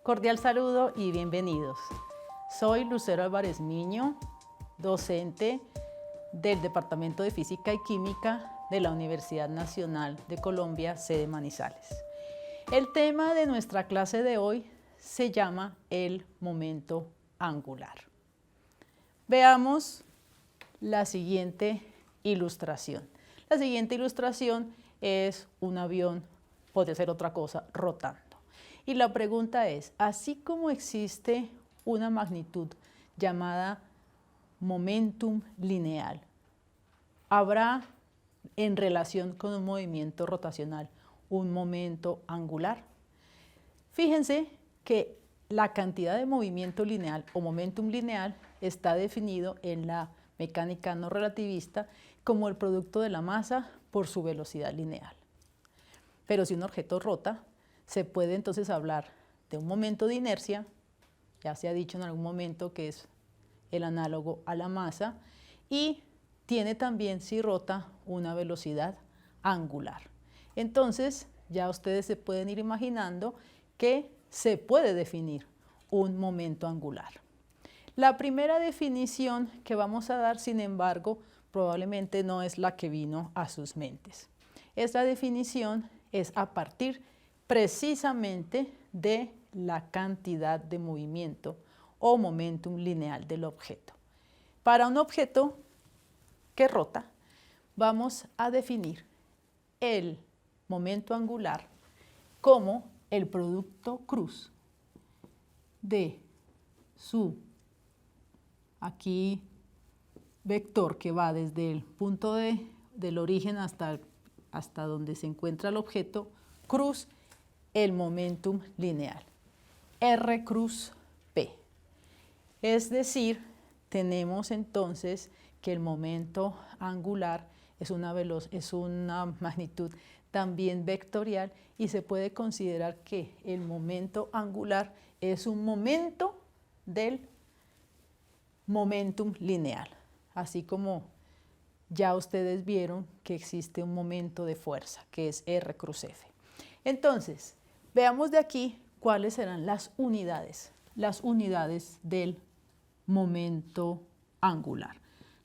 Cordial saludo y bienvenidos. Soy Lucero Álvarez Miño, docente del Departamento de Física y Química de la Universidad Nacional de Colombia, sede Manizales. El tema de nuestra clase de hoy se llama el momento angular. Veamos la siguiente ilustración. La siguiente ilustración es un avión, puede ser otra cosa, rotando. Y la pregunta es, así como existe una magnitud llamada momentum lineal, ¿habrá en relación con un movimiento rotacional un momento angular? Fíjense que la cantidad de movimiento lineal o momentum lineal está definido en la mecánica no relativista como el producto de la masa por su velocidad lineal. Pero si un objeto rota, se puede entonces hablar de un momento de inercia, ya se ha dicho en algún momento que es el análogo a la masa, y tiene también, si rota, una velocidad angular. Entonces, ya ustedes se pueden ir imaginando que se puede definir un momento angular. La primera definición que vamos a dar, sin embargo, probablemente no es la que vino a sus mentes. Esta definición es a partir precisamente de la cantidad de movimiento o momentum lineal del objeto. Para un objeto que rota, vamos a definir el momento angular como el producto cruz de su vector que va desde el punto del origen hasta donde se encuentra el objeto, cruz el momentum lineal, R cruz P. Es decir, tenemos entonces que el momento angular es una magnitud también vectorial y se puede considerar que el momento angular es un momento del momentum lineal, así como ya ustedes vieron que existe un momento de fuerza, que es R cruz F. Entonces, veamos de aquí cuáles serán las unidades del momento angular.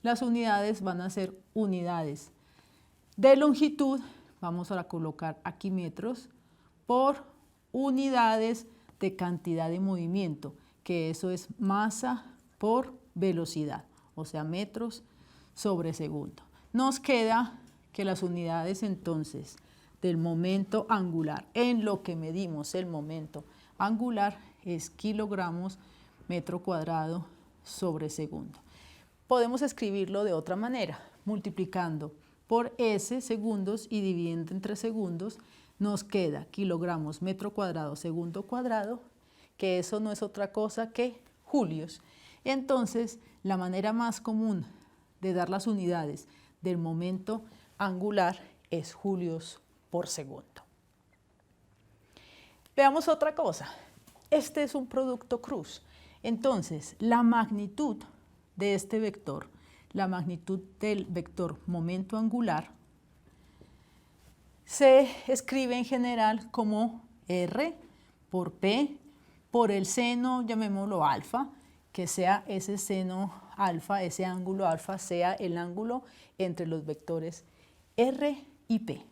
Las unidades van a ser unidades de longitud, vamos a colocar aquí metros, por unidades de cantidad de movimiento, que eso es masa por velocidad, o sea, metros sobre segundo. Nos queda que las unidades entonces del momento angular, en lo que medimos el momento angular, es kilogramos metro cuadrado sobre segundo. Podemos escribirlo de otra manera, multiplicando por S segundos y dividiendo entre segundos, nos queda kilogramos metro cuadrado segundo cuadrado, que eso no es otra cosa que julios. Entonces, la manera más común de dar las unidades del momento angular es julios por segundo. Veamos otra cosa. Este es un producto cruz. Entonces, la magnitud de este vector, la magnitud del vector momento angular, se escribe en general como R por P por el seno, llamémoslo alfa, que sea ese seno alfa, ese ángulo alfa, sea el ángulo entre los vectores R y P.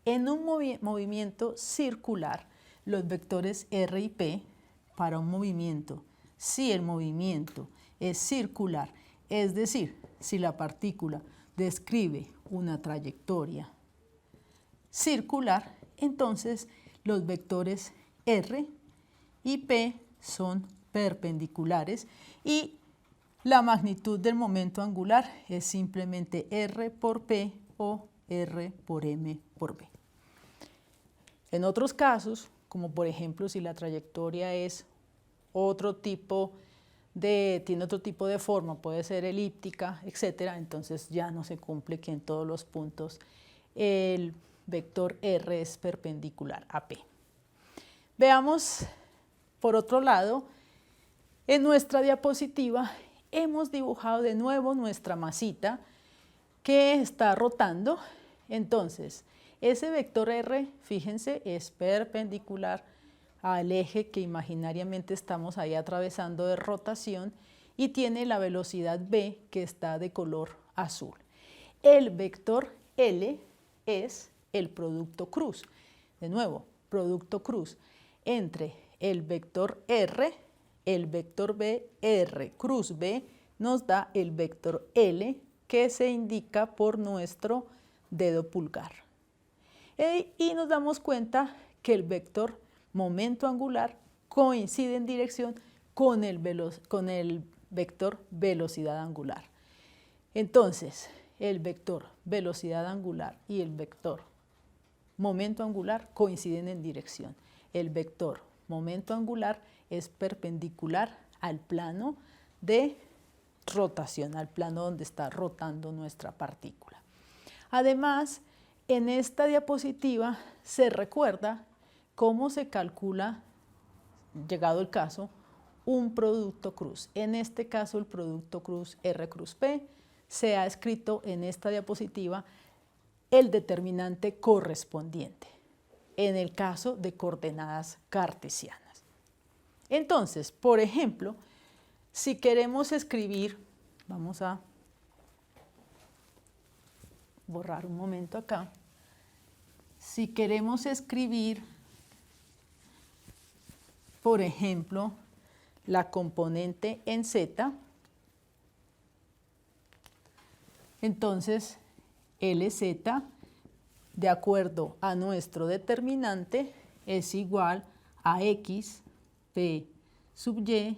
En un movimiento circular, los vectores R y P, para un movimiento, si el movimiento es circular, es decir, si la partícula describe una trayectoria circular, entonces los vectores R y P son perpendiculares y la magnitud del momento angular es simplemente R por P o R por M por B. En otros casos, como por ejemplo si la trayectoria es tiene otro tipo de forma, puede ser elíptica, etc., entonces ya no se cumple que en todos los puntos el vector R es perpendicular a P. Veamos, por otro lado, en nuestra diapositiva hemos dibujado de nuevo nuestra masita que está rotando. Entonces, ese vector R, fíjense, es perpendicular al eje que imaginariamente estamos ahí atravesando de rotación y tiene la velocidad v que está de color azul. El vector L es el producto cruz. De nuevo, producto cruz entre el vector R, el vector B, R cruz B, nos da el vector L que se indica por nuestro dedo pulgar. Y nos damos cuenta que el vector momento angular coincide en dirección con el vector velocidad angular. Entonces, el vector velocidad angular y el vector momento angular coinciden en dirección. El vector momento angular es perpendicular al plano de rotación, al plano donde está rotando nuestra partícula. Además, en esta diapositiva se recuerda cómo se calcula, llegado el caso, un producto cruz. En este caso, el producto cruz R cruz P, se ha escrito en esta diapositiva el determinante correspondiente, en el caso de coordenadas cartesianas. Entonces, por ejemplo, si queremos escribir, vamos a borrar un momento acá, si queremos escribir, por ejemplo, la componente en Z, entonces LZ, de acuerdo a nuestro determinante, es igual a X P sub Y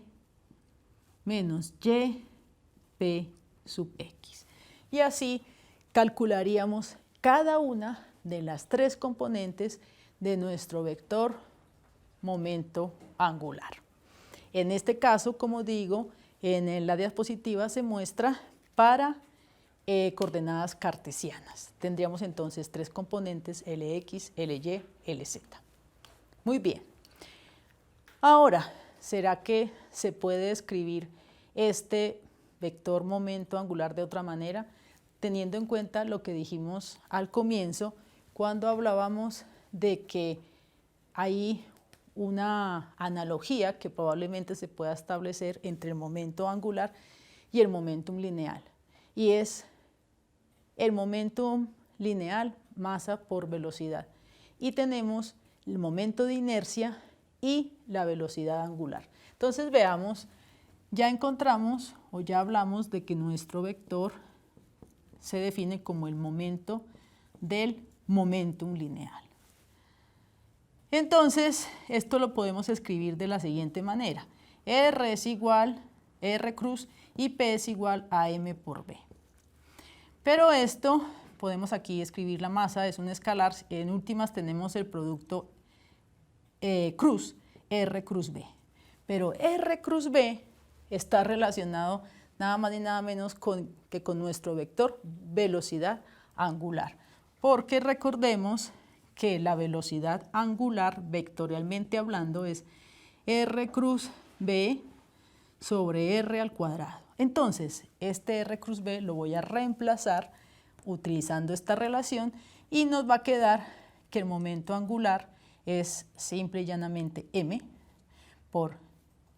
menos Y P sub X. Y así calcularíamos cada una de las tres componentes de nuestro vector momento angular. En este caso, como digo, en la diapositiva se muestra para coordenadas cartesianas. Tendríamos entonces tres componentes, Lx, Ly, Lz. Muy bien. Ahora, ¿será que se puede escribir este vector momento angular de otra manera? Teniendo en cuenta lo que dijimos al comienzo, cuando hablábamos de que hay una analogía que probablemente se pueda establecer entre el momento angular y el momentum lineal, y es el momentum lineal masa por velocidad, y tenemos el momento de inercia y la velocidad angular. Entonces veamos, ya encontramos o ya hablamos de que nuestro vector se define como el momento del momentum lineal. Entonces, esto lo podemos escribir de la siguiente manera. R es igual R cruz y P es igual a M por B. Pero esto, podemos aquí escribir la masa, es un escalar. En últimas tenemos el producto cruz, R cruz B. Pero R cruz B está relacionado nada más ni nada menos que con nuestro vector velocidad angular. Porque recordemos que la velocidad angular, vectorialmente hablando, es R cruz B sobre R al cuadrado. Entonces, este R cruz B lo voy a reemplazar utilizando esta relación y nos va a quedar que el momento angular es simple y llanamente M por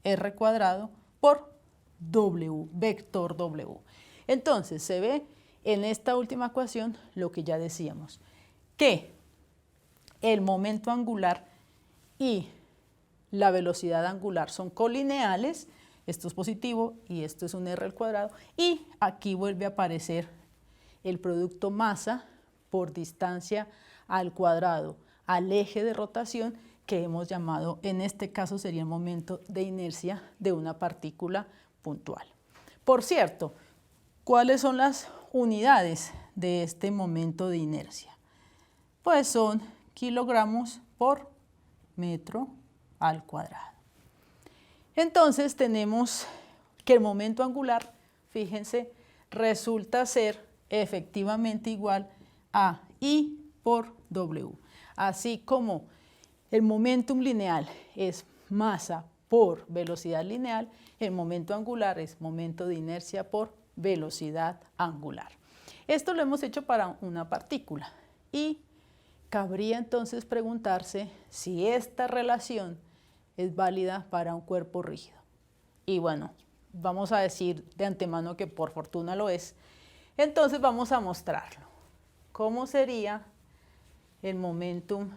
R cuadrado por W, vector W. Entonces, se ve en esta última ecuación lo que ya decíamos, que el momento angular y la velocidad angular son colineales, esto es positivo y esto es un R al cuadrado, y aquí vuelve a aparecer el producto masa por distancia al cuadrado al eje de rotación que hemos llamado, en este caso sería el momento de inercia de una partícula puntual. Por cierto, ¿cuáles son las unidades de este momento de inercia? Pues son kilogramos por metro al cuadrado. Entonces tenemos que el momento angular, fíjense, resulta ser efectivamente igual a I por W. Así como el momentum lineal es masa por velocidad lineal, el momento angular es momento de inercia por velocidad angular. Esto lo hemos hecho para una partícula y cabría entonces preguntarse si esta relación es válida para un cuerpo rígido. Y bueno, vamos a decir de antemano que por fortuna lo es. Entonces vamos a mostrarlo. ¿Cómo sería el momento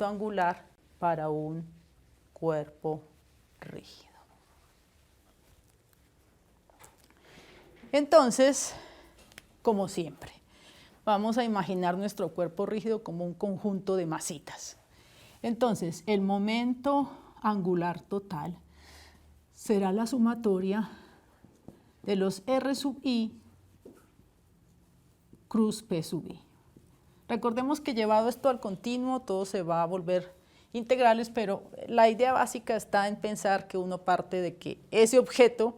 angular para un cuerpo rígido? Entonces, como siempre, vamos a imaginar nuestro cuerpo rígido como un conjunto de masitas. Entonces, el momento angular total será la sumatoria de los R sub i cruz P sub i. Recordemos que llevado esto al continuo, todo se va a volver integrales, pero la idea básica está en pensar que uno parte de que ese objeto,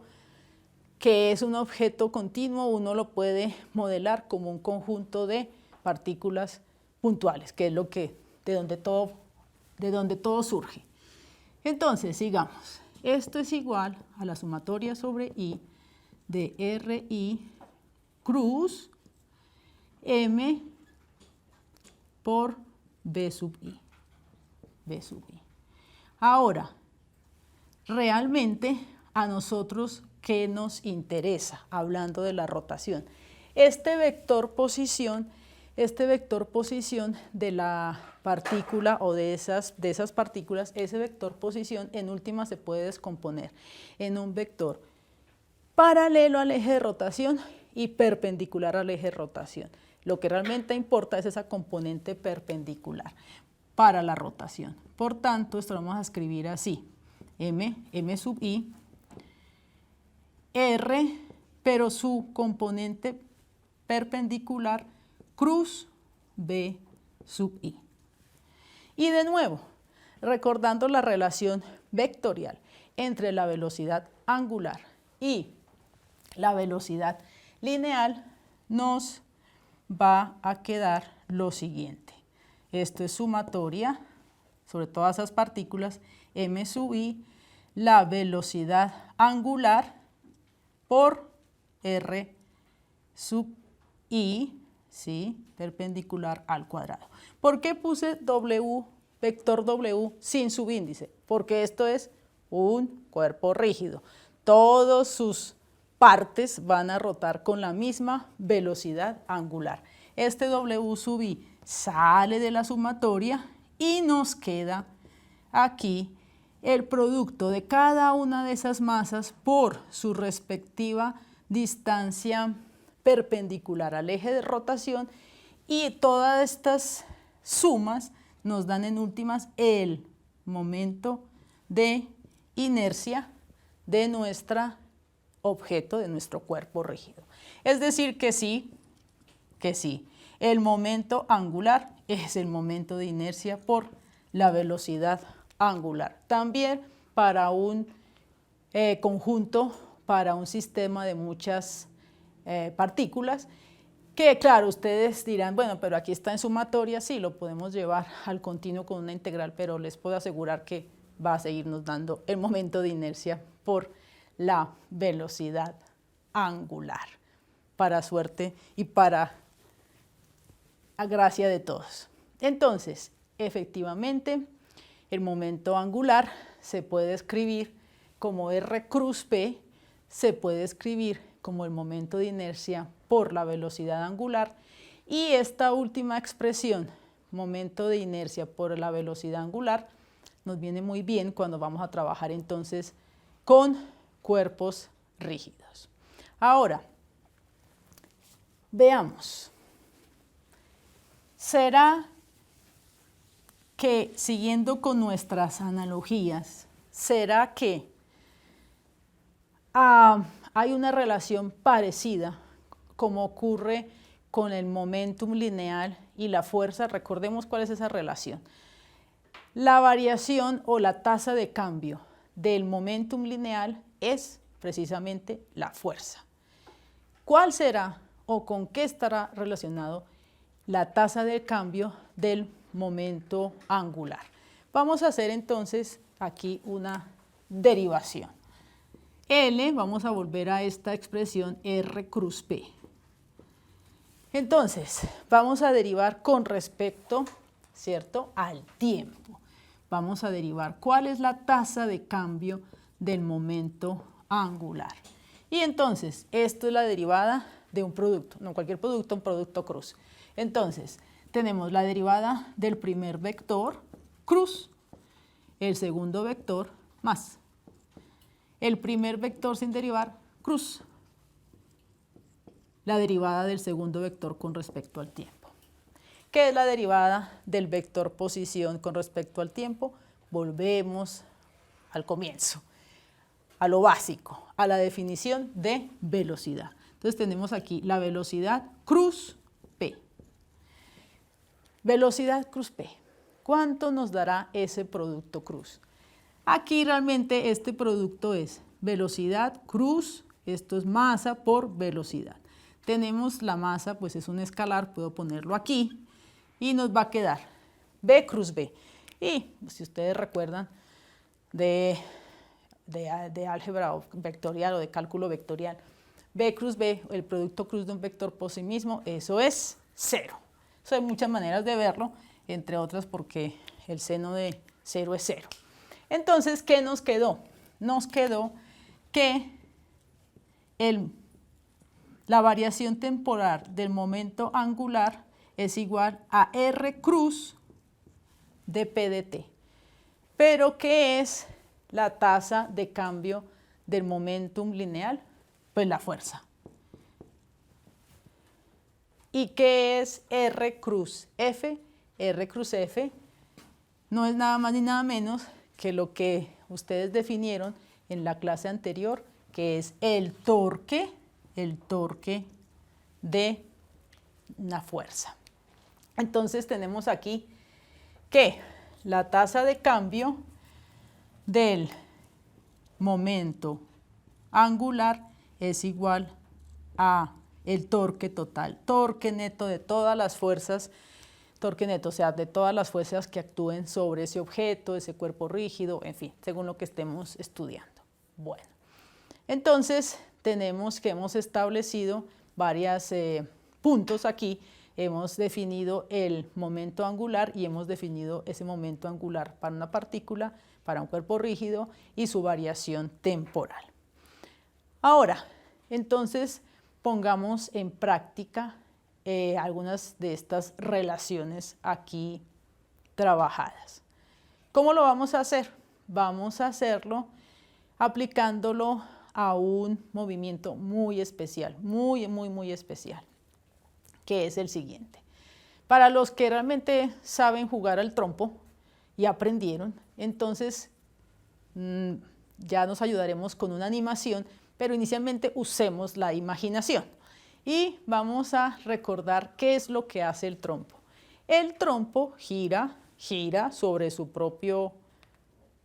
que es un objeto continuo, uno lo puede modelar como un conjunto de partículas puntuales, que es lo que, de donde todo surge. Entonces, sigamos. Esto es igual a la sumatoria sobre i de Ri cruz m por B sub i. B sub i. Ahora, realmente a nosotros, ¿qué nos interesa hablando de la rotación? Este vector posición de la partícula o de esas partículas, ese vector posición en última se puede descomponer en un vector paralelo al eje de rotación y perpendicular al eje de rotación. Lo que realmente importa es esa componente perpendicular para la rotación. Por tanto, esto lo vamos a escribir así, m sub i, r, pero su componente perpendicular, cruz b sub i. Y de nuevo, recordando la relación vectorial entre la velocidad angular y la velocidad lineal, nos va a quedar lo siguiente. Esto es sumatoria sobre todas esas partículas, m sub i, la velocidad angular por r sub i, ¿sí? Perpendicular al cuadrado. ¿Por qué puse w, vector w sin subíndice? Porque esto es un cuerpo rígido. Todos sus partes van a rotar con la misma velocidad angular. Este w sub i sale de la sumatoria y nos queda aquí el producto de cada una de esas masas por su respectiva distancia perpendicular al eje de rotación, y todas estas sumas nos dan en últimas el momento de inercia de nuestro objeto, de nuestro cuerpo rígido. Es decir que sí, el momento angular es el momento de inercia por la velocidad angular. También para un conjunto, para un sistema de muchas partículas, que claro, ustedes dirán, bueno, pero aquí está en sumatoria, sí, lo podemos llevar al continuo con una integral, pero les puedo asegurar que va a seguirnos dando el momento de inercia por la velocidad angular, para suerte y para gracia de todos. Entonces, efectivamente, el momento angular se puede escribir como R cruz P, se puede escribir como el momento de inercia por la velocidad angular, y esta última expresión, momento de inercia por la velocidad angular, nos viene muy bien cuando vamos a trabajar entonces con cuerpos rígidos. Ahora, veamos. ¿Será que, siguiendo con nuestras analogías, será que hay una relación parecida como ocurre con el momentum lineal y la fuerza? Recordemos cuál es esa relación. La variación o la tasa de cambio del momentum lineal es precisamente la fuerza. ¿Cuál será o con qué estará relacionado la tasa de cambio del momento angular? Vamos a hacer entonces aquí una derivación. L, vamos a volver a esta expresión R cruz P. Entonces, vamos a derivar con respecto, ¿cierto?, al tiempo. vamos a derivar cuál es la tasa de cambio del momento angular. Y entonces, esto es la derivada de un producto, no cualquier producto, un producto cruz. Entonces, tenemos la derivada del primer vector, cruz, el segundo vector, más. El primer vector sin derivar, cruz. La derivada del segundo vector con respecto al tiempo. ¿Qué es la derivada del vector posición con respecto al tiempo? Volvemos al comienzo, a lo básico, a la definición de velocidad. Entonces tenemos aquí la velocidad cruz P. Velocidad cruz P. ¿Cuánto nos dará ese producto cruz? Aquí realmente este producto es velocidad cruz, esto es masa por velocidad. Tenemos la masa, pues es un escalar, puedo ponerlo aquí, y nos va a quedar B cruz B. Y si ustedes recuerdan de álgebra vectorial o de cálculo vectorial, B cruz B, el producto cruz de un vector por sí mismo, eso es 0. Eso hay muchas maneras de verlo, entre otras porque el seno de 0 es 0. Entonces, ¿qué nos quedó? Nos quedó que la variación temporal del momento angular es igual a R cruz de P de T. Pero, ¿qué es la tasa de cambio del momentum lineal? Pues la fuerza. ¿Y qué es R cruz F? R cruz F no es nada más ni nada menos que lo que ustedes definieron en la clase anterior, que es el torque de una fuerza. Entonces tenemos aquí que la tasa de cambio del momento angular es igual a el torque total, torque neto de todas las fuerzas, torque neto, o sea, de todas las fuerzas que actúen sobre ese objeto, ese cuerpo rígido, en fin, según lo que estemos estudiando. Bueno, entonces tenemos que hemos establecido varios puntos aquí. Hemos definido el momento angular y hemos definido ese momento angular para una partícula, para un cuerpo rígido y su variación temporal. Ahora, entonces, pongamos en práctica algunas de estas relaciones aquí trabajadas. ¿Cómo lo vamos a hacer? Vamos a hacerlo aplicándolo a un movimiento muy especial, muy especial, que es el siguiente. Para los que realmente saben jugar al trompo y aprendieron, entonces ya nos ayudaremos con una animación, pero inicialmente usemos la imaginación. Y vamos a recordar qué es lo que hace el trompo. El trompo gira sobre su propio,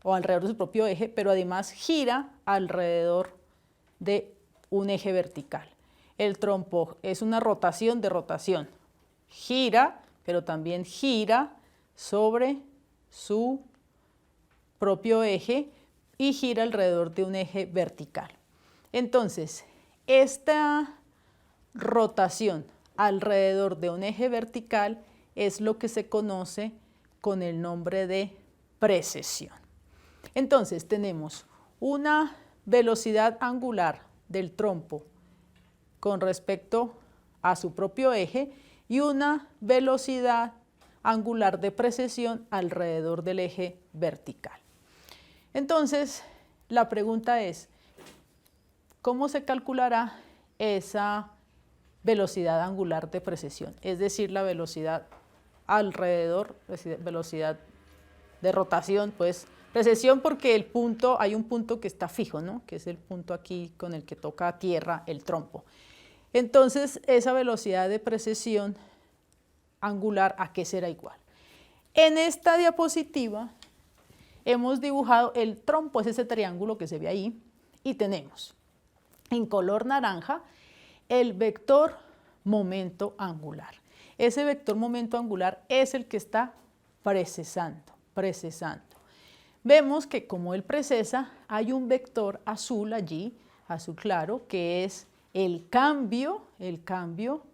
o alrededor de su propio eje, pero además gira alrededor de un eje vertical. El trompo es una rotación de rotación. Gira, pero también gira sobre su propio eje y gira alrededor de un eje vertical. Entonces, esta rotación alrededor de un eje vertical es lo que se conoce con el nombre de precesión. Entonces, tenemos una velocidad angular del trompo con respecto a su propio eje y una velocidad angular de precesión alrededor del eje vertical. Entonces, la pregunta es, ¿cómo se calculará esa velocidad angular de precesión? Es decir, la velocidad alrededor, velocidad de rotación, pues precesión porque el punto, hay un punto que está fijo, ¿no? Que es el punto aquí con el que toca tierra el trompo. Entonces, esa velocidad de precesión angular, ¿a qué será igual? En esta diapositiva hemos dibujado el trompo, es ese triángulo que se ve ahí, y tenemos en color naranja el vector momento angular. Ese vector momento angular es el que está precesando. Vemos que como él precesa, hay un vector azul allí, azul claro, que es el cambio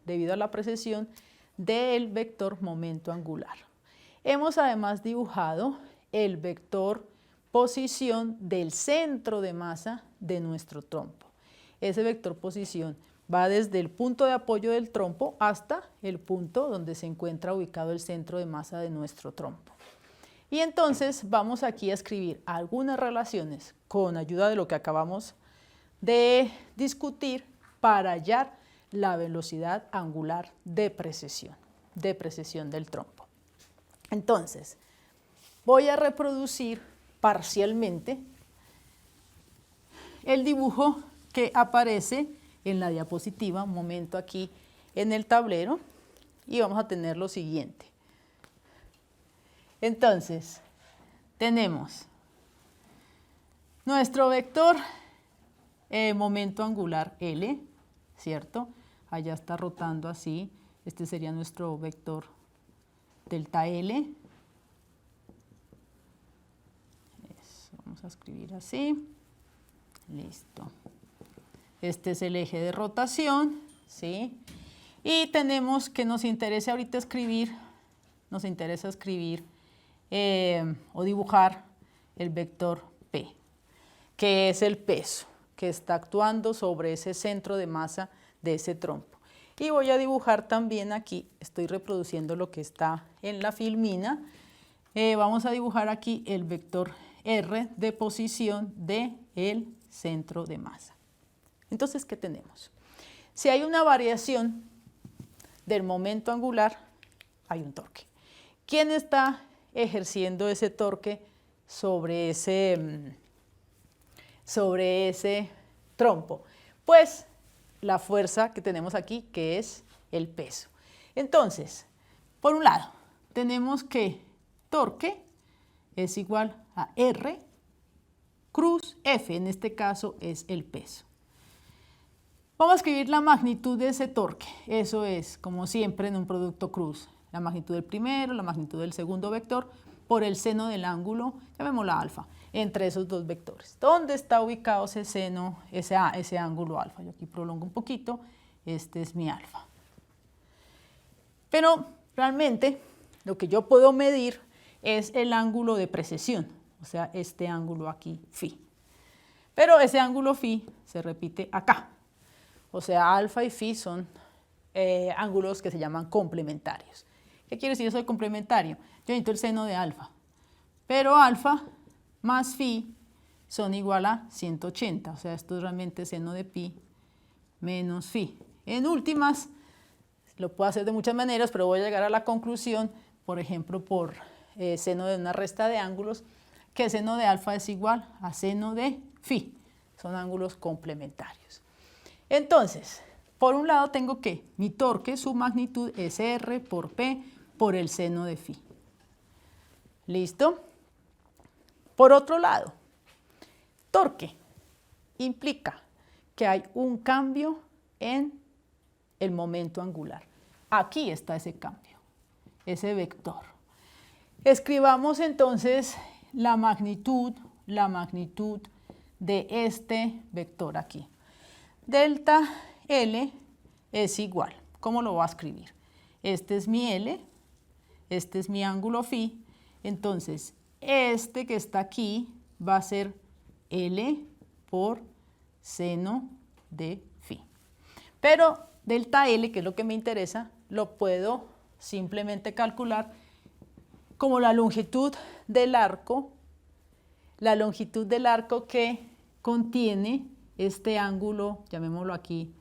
debido a la precesión del vector momento angular. Hemos además dibujado el vector posición del centro de masa de nuestro trompo. Ese vector posición va desde el punto de apoyo del trompo hasta el punto donde se encuentra ubicado el centro de masa de nuestro trompo. Y entonces vamos aquí a escribir algunas relaciones con ayuda de lo que acabamos de discutir para hallar la velocidad angular de precesión del trompo. Entonces, voy a reproducir parcialmente el dibujo que aparece en la diapositiva, un momento aquí en el tablero, y vamos a tener lo siguiente. Entonces, tenemos nuestro vector momento angular L, ¿cierto? Allá está rotando así, este sería nuestro vector delta L. Eso, vamos a escribir así, listo. Este es el eje de rotación, ¿sí? Y tenemos que nos interesa ahorita escribir, o dibujar el vector P, que es el peso que está actuando sobre ese centro de masa de ese trompo. Y voy a dibujar también aquí, estoy reproduciendo lo que está en la filmina, vamos a dibujar aquí el vector R de posición del centro de masa. Entonces, ¿qué tenemos? Si hay una variación del momento angular, hay un torque. ¿Quién está ejerciendo ese torque sobre ese trompo? Pues la fuerza que tenemos aquí, que es el peso. Entonces, por un lado, tenemos que torque es igual a R cruz F, en este caso es el peso. Vamos a escribir la magnitud de ese torque. Eso es, como siempre, en un producto cruz. La magnitud del primero, la magnitud del segundo vector, por el seno del ángulo, llamémosla alfa, entre esos dos vectores. ¿Dónde está ubicado ese seno, ese ángulo alfa? Yo aquí prolongo un poquito, este es mi alfa. Pero realmente lo que yo puedo medir es el ángulo de precesión, o sea, este ángulo aquí, phi. Pero ese ángulo phi se repite acá. O sea, alfa y phi son ángulos que se llaman complementarios. ¿Qué quiere decir eso de complementario? Yo necesito el seno de alfa, pero alfa más phi son igual a 180, o sea, esto es realmente seno de pi menos phi. En últimas, lo puedo hacer de muchas maneras, pero voy a llegar a la conclusión, por ejemplo, por seno de una resta de ángulos, que seno de alfa es igual a seno de phi. Son ángulos complementarios. Entonces, por un lado tengo que mi torque, su magnitud es R por P por el seno de phi. ¿Listo? Por otro lado, torque implica que hay un cambio en el momento angular. Aquí está ese cambio, ese vector. Escribamos entonces la magnitud de este vector aquí. Delta L es igual. ¿Cómo lo voy a escribir? Este es mi L, este es mi ángulo phi. Entonces, este que está aquí va a ser L por seno de phi. Pero delta L, que es lo que me interesa, lo puedo simplemente calcular como la longitud del arco que contiene este ángulo, llamémoslo aquí,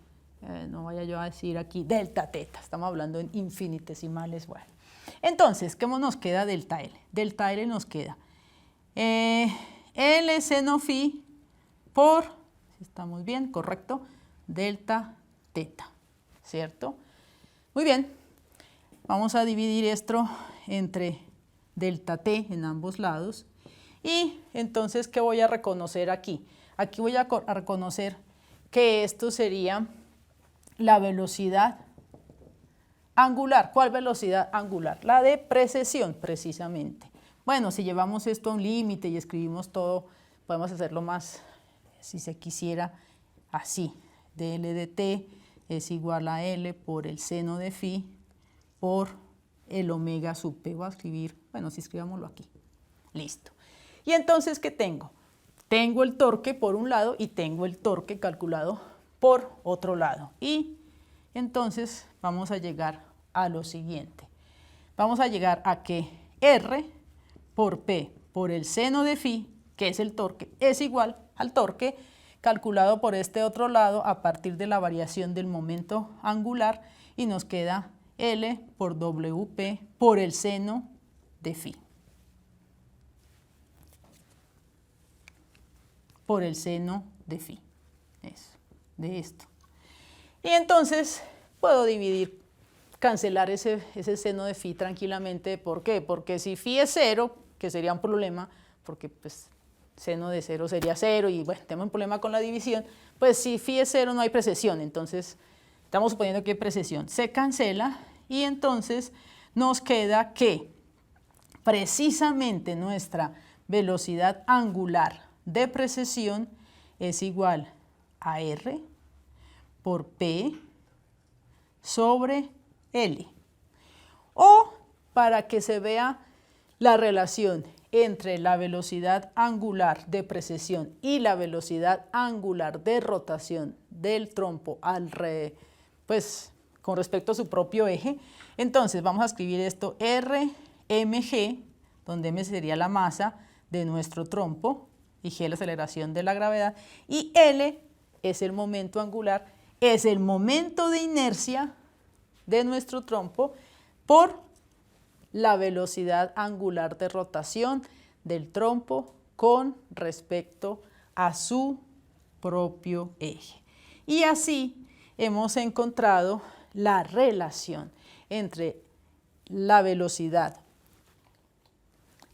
no vaya yo a decir aquí delta teta, estamos hablando en infinitesimales. Bueno, entonces, ¿cómo nos queda delta L? Delta L nos queda L seno phi por, si estamos bien, correcto, delta teta, ¿cierto? Muy bien, vamos a dividir esto entre delta t en ambos lados y entonces, ¿qué voy a reconocer aquí? Aquí voy a reconocer que esto sería la velocidad angular. ¿Cuál velocidad angular? La de precesión, precisamente. Bueno, si llevamos esto a un límite y escribimos todo, podemos hacerlo más, si se quisiera, así. dl de t es igual a L por el seno de phi por el omega sub p. Voy a escribir, bueno, si escribámoslo aquí. Listo. Y entonces, ¿qué tengo? Tengo el torque por un lado y tengo el torque calculado por otro lado. Y entonces vamos a llegar a lo siguiente. Vamos a llegar a que R por P por el seno de phi, que es el torque, es igual al torque calculado por este otro lado a partir de la variación del momento angular, y nos queda L por WP por el seno de phi. Por el seno de phi. Eso, de esto. Y entonces puedo dividir, cancelar ese seno de phi tranquilamente. ¿Por qué? Porque si phi es 0, que sería un problema, porque pues seno de 0 sería 0 y bueno, tenemos un problema con la división, pues si phi es 0 no hay precesión, entonces estamos suponiendo que hay precesión. Se cancela y entonces nos queda que precisamente nuestra velocidad angular de precesión es igual a R por P sobre L. O para que se vea la relación entre la velocidad angular de precesión y la velocidad angular de rotación del trompo pues, con respecto a su propio eje, entonces vamos a escribir esto Rmg, donde m sería la masa de nuestro trompo y g la aceleración de la gravedad, y L es el momento angular, es el momento de inercia de nuestro trompo por la velocidad angular de rotación del trompo con respecto a su propio eje. Y así hemos encontrado la relación entre la velocidad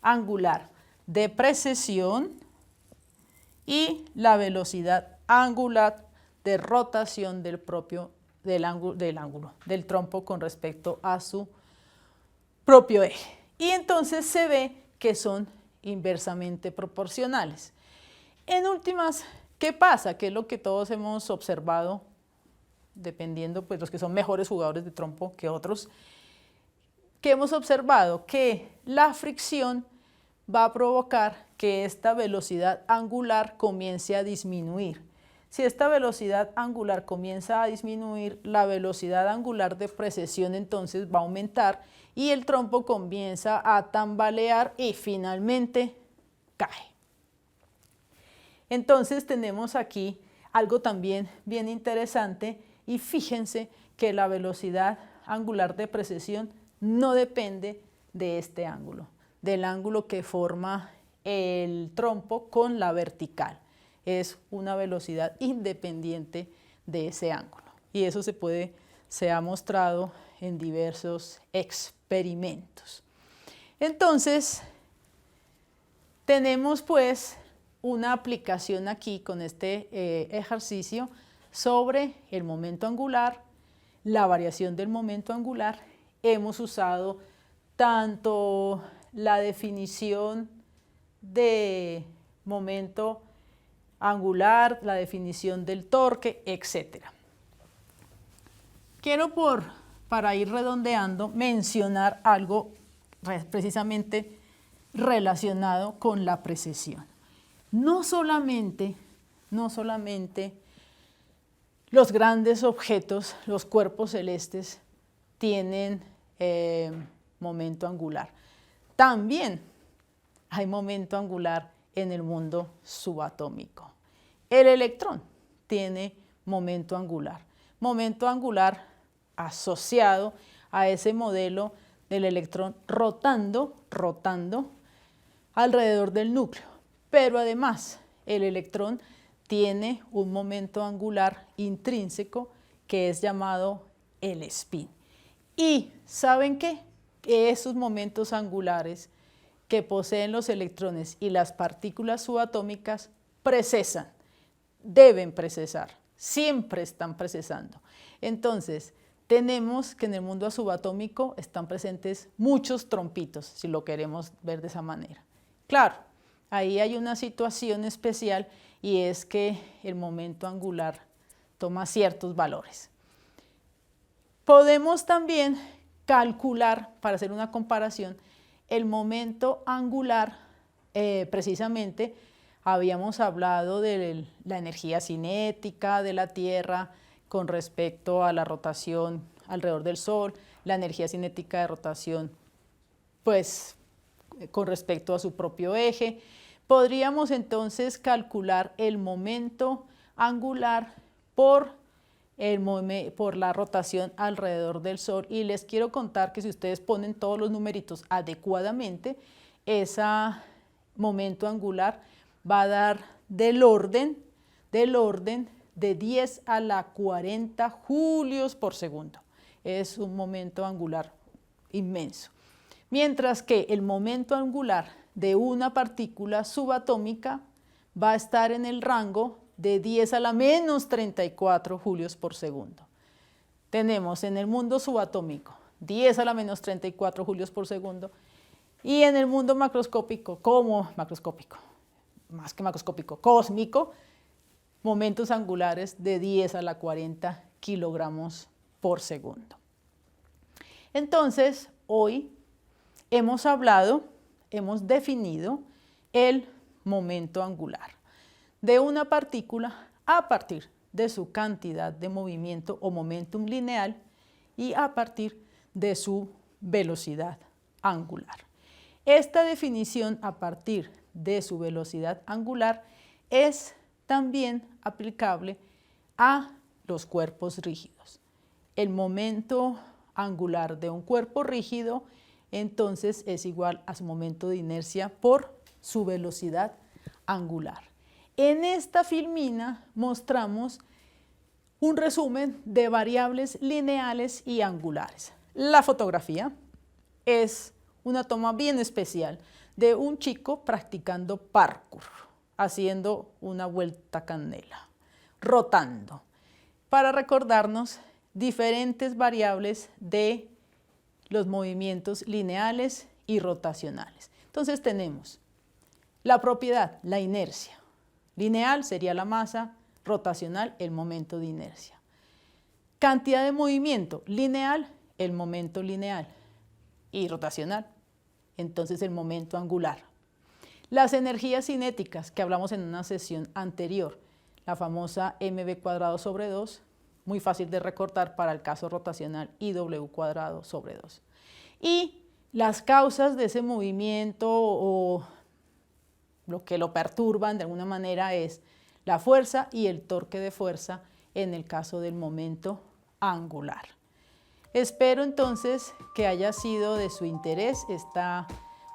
angular de precesión y la velocidad angular de rotación del trompo con respecto a su propio eje. Y entonces se ve que son inversamente proporcionales. En últimas, ¿qué pasa? ¿Qué es lo que todos hemos observado, dependiendo pues los que son mejores jugadores de trompo que otros? ¿Qué hemos observado? Que la fricción va a provocar que esta velocidad angular comience a disminuir. Si esta velocidad angular comienza a disminuir, la velocidad angular de precesión entonces va a aumentar y el trompo comienza a tambalear y finalmente cae. Entonces tenemos aquí algo también bien interesante y fíjense que la velocidad angular de precesión no depende de este ángulo, del ángulo que forma el trompo con la vertical. Es una velocidad independiente de ese ángulo. Y eso se ha mostrado en diversos experimentos. Entonces, tenemos pues una aplicación aquí con este ejercicio sobre el momento angular, la variación del momento angular. Hemos usado tanto la definición de momento angular, la definición del torque, etc. Quiero para ir redondeando mencionar algo precisamente relacionado con la precesión. No solamente los grandes objetos, los cuerpos celestes, tienen momento angular. También hay momento angular en el mundo subatómico. El electrón tiene momento angular asociado a ese modelo del electrón rotando alrededor del núcleo. Pero además, el electrón tiene un momento angular intrínseco que es llamado el spin. Y ¿saben qué? Que esos momentos angulares que poseen los electrones y las partículas subatómicas precesan, deben precesar, siempre están precesando. Entonces, tenemos que en el mundo subatómico están presentes muchos trompitos, si lo queremos ver de esa manera. Claro, ahí hay una situación especial y es que el momento angular toma ciertos valores. Podemos también calcular, para hacer una comparación, el momento angular precisamente habíamos hablado de la energía cinética de la Tierra con respecto a la rotación alrededor del Sol, la energía cinética de rotación pues con respecto a su propio eje. Podríamos entonces calcular el momento angular por la rotación alrededor del Sol, y les quiero contar que si ustedes ponen todos los numeritos adecuadamente, ese momento angular va a dar del orden de 10 a la 40 julios por segundo. Es un momento angular inmenso. Mientras que el momento angular de una partícula subatómica va a estar en el rango de 10 a la menos 34 julios por segundo. Tenemos en el mundo subatómico 10 a la menos 34 julios por segundo, y en el mundo macroscópico, más que macroscópico, cósmico, momentos angulares de 10 a la 40 kilogramos por segundo. Entonces, hoy hemos definido el momento angular de una partícula a partir de su cantidad de movimiento o momentum lineal y a partir de su velocidad angular. Esta definición a partir de su velocidad angular es también aplicable a los cuerpos rígidos. El momento angular de un cuerpo rígido entonces es igual a su momento de inercia por su velocidad angular. En esta filmina mostramos un resumen de variables lineales y angulares. La fotografía es una toma bien especial de un chico practicando parkour, haciendo una vuelta candela, rotando, para recordarnos diferentes variables de los movimientos lineales y rotacionales. Entonces tenemos la propiedad, la inercia. Lineal sería la masa, rotacional el momento de inercia. Cantidad de movimiento, lineal el momento lineal y rotacional, entonces el momento angular. Las energías cinéticas que hablamos en una sesión anterior, la famosa mv²/2, muy fácil de recortar para el caso rotacional, y w²/2. Y las causas de ese movimiento o lo que lo perturban de alguna manera es la fuerza y el torque de fuerza en el caso del momento angular. Espero entonces que haya sido de su interés esta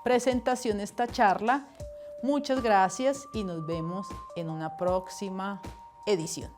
presentación, esta charla. Muchas gracias y nos vemos en una próxima edición.